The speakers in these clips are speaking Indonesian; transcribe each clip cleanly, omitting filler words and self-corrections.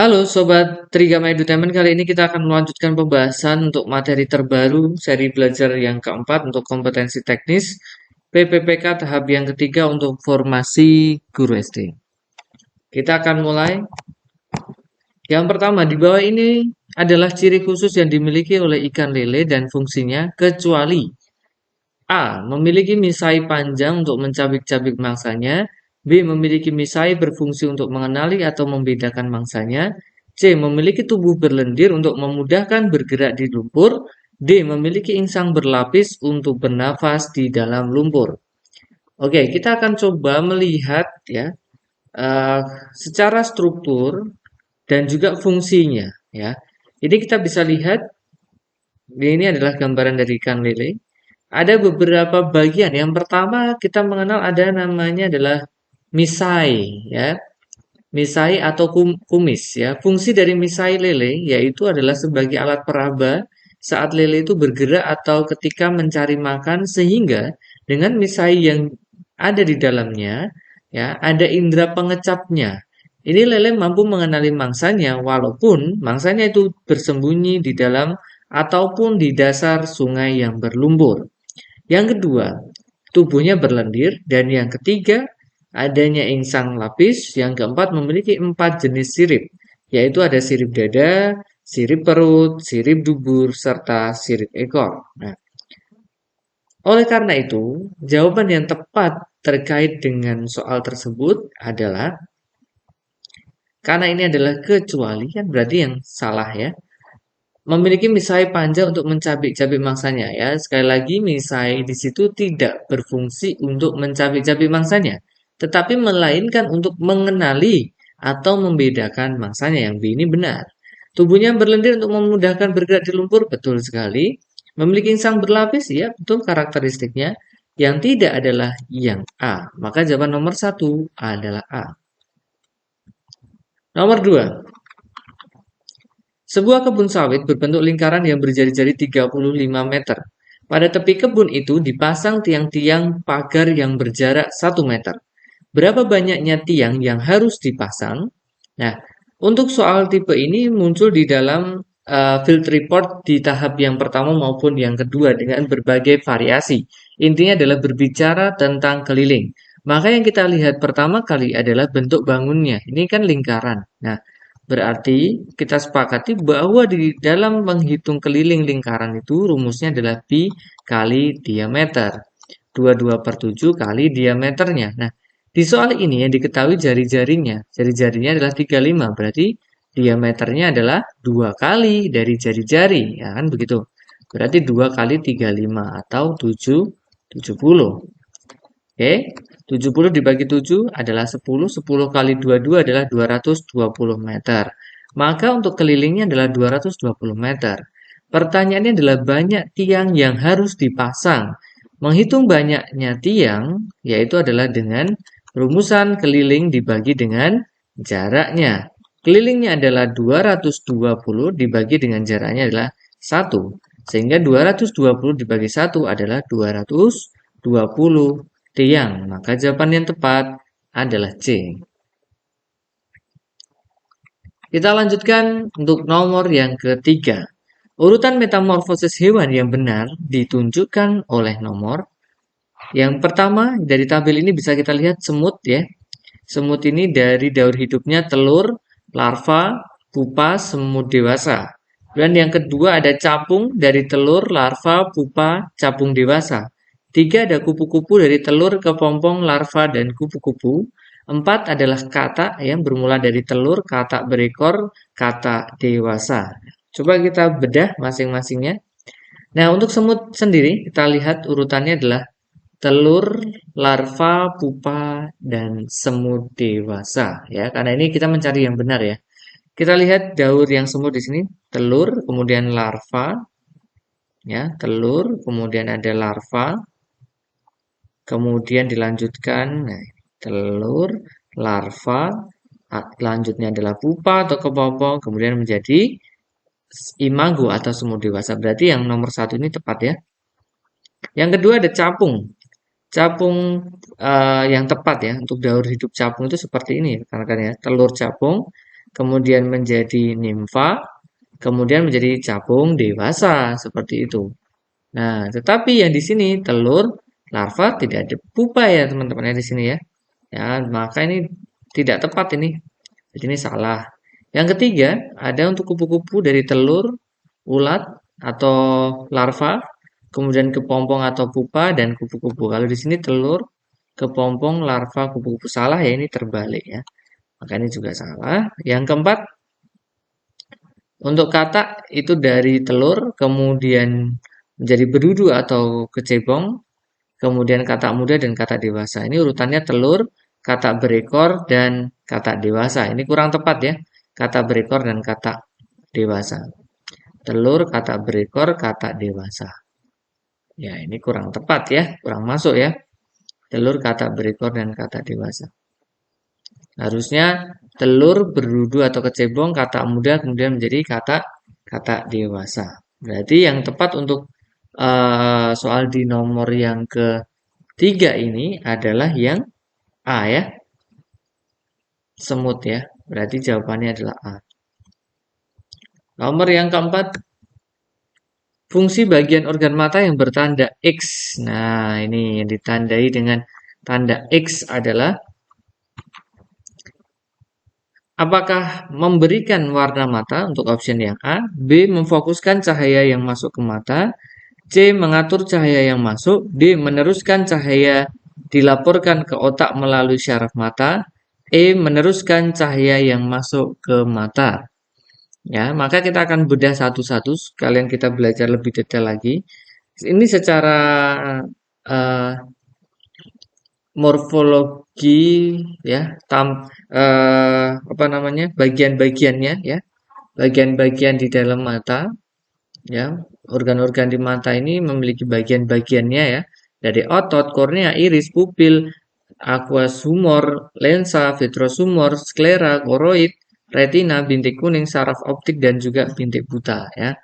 Halo Sobat Trigama Edutainment, kali ini kita akan melanjutkan pembahasan untuk materi terbaru seri belajar yang keempat untuk kompetensi teknis PPPK tahap yang ketiga untuk formasi guru SD. Kita akan mulai. Yang pertama di bawah ini adalah ciri khusus yang dimiliki oleh ikan lele dan fungsinya kecuali A. Memiliki misai panjang untuk mencabik-cabik mangsanya. B. Memiliki misai berfungsi untuk mengenali atau membedakan mangsanya. C. Memiliki tubuh berlendir untuk memudahkan bergerak di lumpur. D. Memiliki insang berlapis untuk bernafas di dalam lumpur. Oke, kita akan coba melihat ya eh, secara struktur dan juga fungsinya ya. Ini kita bisa lihat ini adalah gambaran dari ikan lele. Ada beberapa bagian. Yang pertama kita mengenal ada namanya adalah misai ya. Misai atau kumis ya. Fungsi dari misai lele yaitu adalah sebagai alat peraba saat lele itu bergerak atau ketika mencari makan sehingga dengan misai yang ada di dalamnya ya ada indera pengecapnya. Ini lele mampu mengenali mangsanya walaupun mangsanya itu bersembunyi di dalam ataupun di dasar sungai yang berlumpur. Yang kedua, tubuhnya berlendir. Dan yang ketiga, adanya insang lapis. Yang keempat, memiliki 4 jenis sirip, yaitu ada sirip dada, sirip perut, sirip dubur, serta sirip ekor. Nah, oleh karena itu, jawaban yang tepat terkait dengan soal tersebut adalah karena ini adalah kecuali, kan berarti yang salah ya. Memiliki misai panjang untuk mencabik-cabik mangsanya ya. Sekali lagi misai di situ tidak berfungsi untuk mencabik-cabik mangsanya, tetapi melainkan untuk mengenali atau membedakan mangsanya. Yang B ini benar. Tubuhnya berlendir untuk memudahkan bergerak di lumpur, betul sekali. Memiliki insang berlapis, ya betul karakteristiknya. Yang tidak adalah yang A. Maka jawaban nomor satu adalah A. Nomor 2. Sebuah kebun sawit berbentuk lingkaran yang berjari-jari 35 meter. Pada tepi kebun itu dipasang tiang-tiang pagar yang berjarak 1 meter. Berapa banyaknya tiang yang harus dipasang? Nah, untuk soal tipe ini muncul di dalam field report di tahap yang pertama maupun yang kedua dengan berbagai variasi. Intinya adalah berbicara tentang keliling. Maka yang kita lihat pertama kali adalah bentuk bangunnya. Ini kan lingkaran. Nah, berarti kita sepakati bahwa di dalam menghitung keliling lingkaran itu rumusnya adalah pi kali diameter. 22/7 kali diameternya. Nah, di soal ini yang diketahui jari-jarinya. Jari-jarinya adalah 35, berarti diameternya adalah 2 kali dari jari-jari, ya kan begitu. Berarti 2 kali 35 atau 70. Oke, 70 dibagi 7 adalah 10, 10 kali 22 adalah 220 meter. Maka untuk kelilingnya adalah 220 meter. Pertanyaannya adalah banyak tiang yang harus dipasang. Menghitung banyaknya tiang, yaitu adalah dengan rumusan keliling dibagi dengan jaraknya. Kelilingnya adalah 220 dibagi dengan jaraknya adalah 1. Sehingga 220 dibagi 1 adalah 220 tiang. Maka jawaban yang tepat adalah C. Kita lanjutkan untuk nomor yang ketiga. Urutan metamorfosis hewan yang benar ditunjukkan oleh nomor. Yang pertama, dari tabel ini bisa kita lihat semut ya. Semut ini dari daur hidupnya telur, larva, pupa, semut dewasa. Dan yang kedua ada capung dari telur, larva, pupa, capung dewasa. 3 ada kupu-kupu dari telur, kepompong, larva, dan kupu-kupu. 4 adalah katak yang bermula dari telur, katak berekor, katak dewasa. Coba kita bedah masing-masingnya. Nah, untuk semut sendiri kita lihat urutannya adalah telur, larva, pupa, dan semut dewasa ya. Karena ini kita mencari yang benar ya. Kita lihat daur yang semut di sini, telur, kemudian larva ya, telur, kemudian ada larva, kemudian dilanjutkan nah, telur, larva, lanjutnya adalah pupa atau kepompong, kemudian menjadi imago atau semut dewasa. Berarti yang nomor satu ini tepat ya. Yang kedua ada capung. Capung yang tepat ya untuk daur hidup capung itu seperti ini ya, rekan-rekan ya. Telur capung, kemudian menjadi nimfa, kemudian menjadi capung dewasa seperti itu. Nah, tetapi yang di sini telur, larva tidak ada pupa ya teman-teman ya di sini ya. Ya, maka ini tidak tepat ini. Jadi ini salah. Yang ketiga, ada untuk kupu-kupu dari telur, ulat atau larva, kemudian kepompong atau pupa dan kupu-kupu. Kalau di sini telur, kepompong, larva, kupu-kupu salah ya ini terbalik ya. Maka ini juga salah. Yang keempat, untuk katak itu dari telur, kemudian menjadi berudu atau kecebong, kemudian katak muda dan katak dewasa. Ini urutannya telur, katak berekor, dan katak dewasa. Ini kurang tepat ya. Katak berekor dan katak dewasa. Telur, katak berekor, katak dewasa. Ya, ini kurang tepat ya. Kurang masuk ya. Telur, katak berekor, dan katak dewasa. Harusnya telur, berudu atau kecebong, katak muda, kemudian menjadi katak dewasa. Berarti yang tepat untuk soal di nomor yang ketiga ini adalah yang A ya, semut ya. Berarti jawabannya adalah A. Nomor yang keempat, fungsi bagian organ mata yang bertanda X. Nah, ini yang ditandai dengan tanda X adalah apakah memberikan warna mata untuk option yang A, B memfokuskan cahaya yang masuk ke mata, C mengatur cahaya yang masuk, D meneruskan cahaya dilaporkan ke otak melalui syaraf mata, E meneruskan cahaya yang masuk ke mata. Ya, maka kita akan bedah satu-satu, sekalian kita belajar lebih detail lagi. Ini secara uh, morfologi ya, apa namanya? Bagian-bagiannya ya. Bagian-bagian di dalam mata ya. Organ-organ di mata ini memiliki bagian-bagiannya ya. Dari otot, kornea, iris, pupil, aqueous humor, lensa, vitreous humor, sklera, koroid, retina, bintik kuning, saraf optik, dan juga bintik buta ya.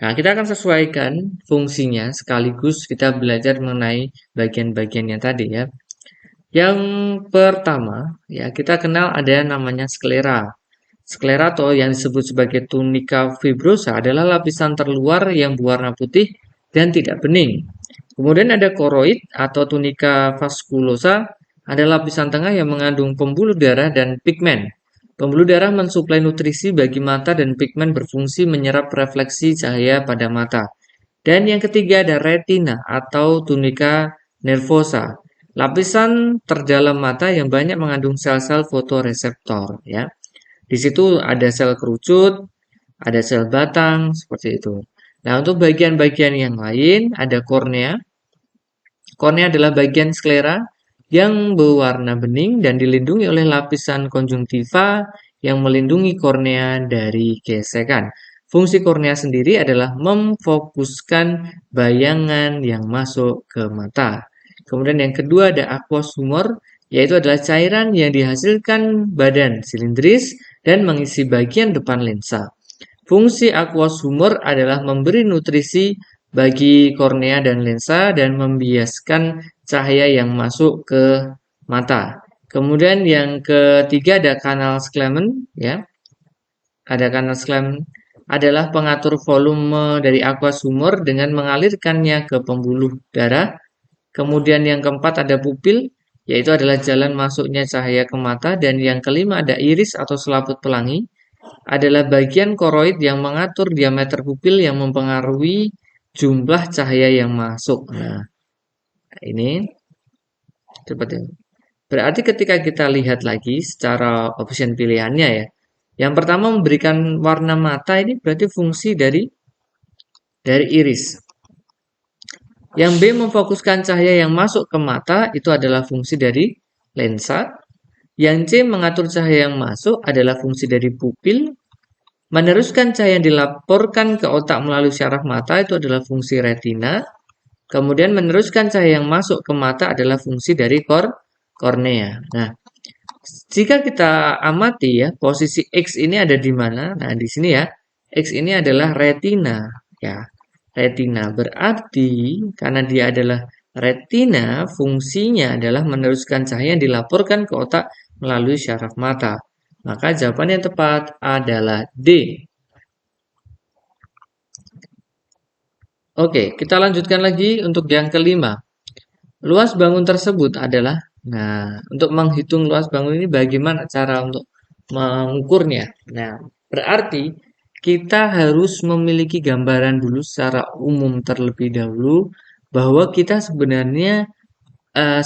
Nah, kita akan sesuaikan fungsinya sekaligus kita belajar mengenai bagian-bagiannya tadi ya. Yang pertama, ya kita kenal ada yang namanya sklera. Sklera atau yang disebut sebagai tunika fibrosa adalah lapisan terluar yang berwarna putih dan tidak bening. Kemudian ada koroid atau tunika vaskulosa, ada lapisan tengah yang mengandung pembuluh darah dan pigmen. Pembuluh darah mensuplai nutrisi bagi mata dan pigmen berfungsi menyerap refleksi cahaya pada mata. Dan yang ketiga ada retina atau tunika nervosa. Lapisan terdalam mata yang banyak mengandung sel-sel fotoreseptor ya. Di situ ada sel kerucut, ada sel batang seperti itu. Nah, untuk bagian-bagian yang lain ada kornea. Kornea adalah bagian sklera yang berwarna bening dan dilindungi oleh lapisan konjungtiva yang melindungi kornea dari gesekan. Fungsi kornea sendiri adalah memfokuskan bayangan yang masuk ke mata. Kemudian yang kedua ada aqueous humor, yaitu adalah cairan yang dihasilkan badan silindris dan mengisi bagian depan lensa. Fungsi aqueous humor adalah memberi nutrisi bagi kornea dan lensa dan membiaskan cahaya yang masuk ke mata. Kemudian yang ketiga ada kanal Schlemen ya. Ada kanal Schlemen adalah pengatur volume dari aqueous humor dengan mengalirkannya ke pembuluh darah. Kemudian yang keempat ada pupil, yaitu adalah jalan masuknya cahaya ke mata. Dan yang kelima ada iris atau selaput pelangi, adalah bagian koroid yang mengatur diameter pupil yang mempengaruhi jumlah cahaya yang masuk. Nah, ini seperti ini. Berarti ketika kita lihat lagi secara option pilihannya ya, yang pertama memberikan warna mata ini berarti fungsi dari iris. Yang B memfokuskan cahaya yang masuk ke mata itu adalah fungsi dari lensa. Yang C mengatur cahaya yang masuk adalah fungsi dari pupil. Meneruskan cahaya yang dilaporkan ke otak melalui syaraf mata itu adalah fungsi retina. Kemudian meneruskan cahaya yang masuk ke mata adalah fungsi dari kornea. Nah, jika kita amati ya, posisi X ini ada di mana? Nah, di sini ya. X ini adalah retina ya. Retina berarti karena dia adalah retina, fungsinya adalah meneruskan cahaya yang dilaporkan ke otak melalui syaraf mata. Maka jawaban yang tepat adalah D. Oke, kita lanjutkan lagi untuk yang kelima. Luas bangun tersebut adalah, nah, untuk menghitung luas bangun ini bagaimana cara untuk mengukurnya? Nah, berarti kita harus memiliki gambaran dulu secara umum terlebih dahulu bahwa kita sebenarnya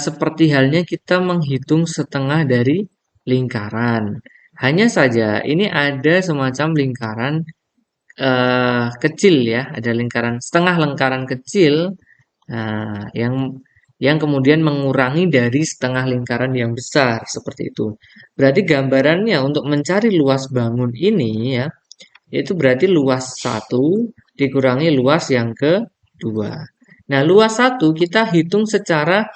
seperti halnya kita menghitung setengah dari lingkaran. Hanya saja ini ada semacam lingkaran kecil ya, ada lingkaran setengah lingkaran kecil yang kemudian mengurangi dari setengah lingkaran yang besar seperti itu. Berarti gambarannya untuk mencari luas bangun ini ya, itu berarti luas satu dikurangi luas yang kedua. Nah, luas satu kita hitung secara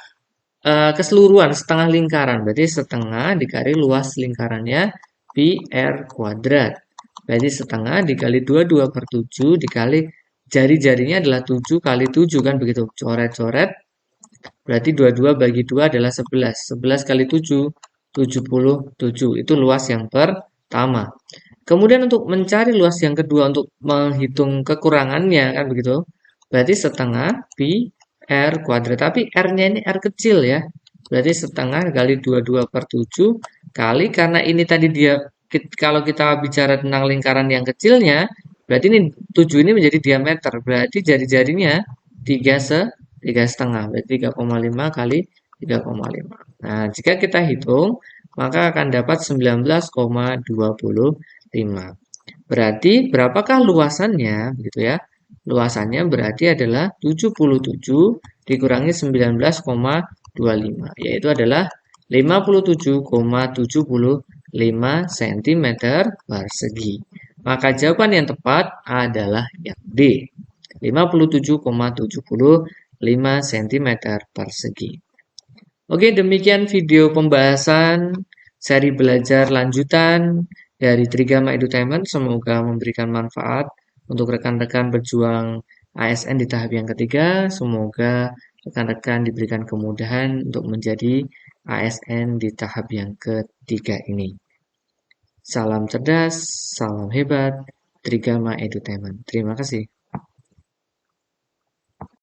keseluruhan setengah lingkaran. Berarti setengah dikali luas lingkarannya pi r kuadrat. Berarti setengah dikali 22/7 dikali jari-jarinya adalah 7 kali 7 kan begitu. Coret-coret. Berarti 22 bagi 2 adalah 11. 11 kali 7, 77. Itu luas yang pertama. Kemudian untuk mencari luas yang kedua untuk menghitung kekurangannya kan begitu. Berarti setengah pi R kuadrat. Tapi R-nya ini R kecil ya. Berarti setengah kali 22/7 kali karena ini tadi dia kalau kita bicara tentang lingkaran yang kecilnya, berarti ini 7 ini menjadi diameter. Berarti jari-jarinya 3 setengah. Berarti 3,5 kali 3,5. Nah, jika kita hitung, maka akan dapat 19,25. Berarti berapakah luasannya gitu ya? Luasannya berarti adalah 77 dikurangi 19,25 yaitu adalah 57,75 cm persegi. Maka jawaban yang tepat adalah yang D. 57,75 cm persegi. Oke, demikian video pembahasan seri belajar lanjutan dari Trigama Edutainment. Semoga memberikan manfaat untuk rekan-rekan berjuang ASN di tahap yang ketiga. Semoga rekan-rekan diberikan kemudahan untuk menjadi ASN di tahap yang ketiga ini. Salam cerdas, salam hebat, Trigama Edutainment. Terima kasih.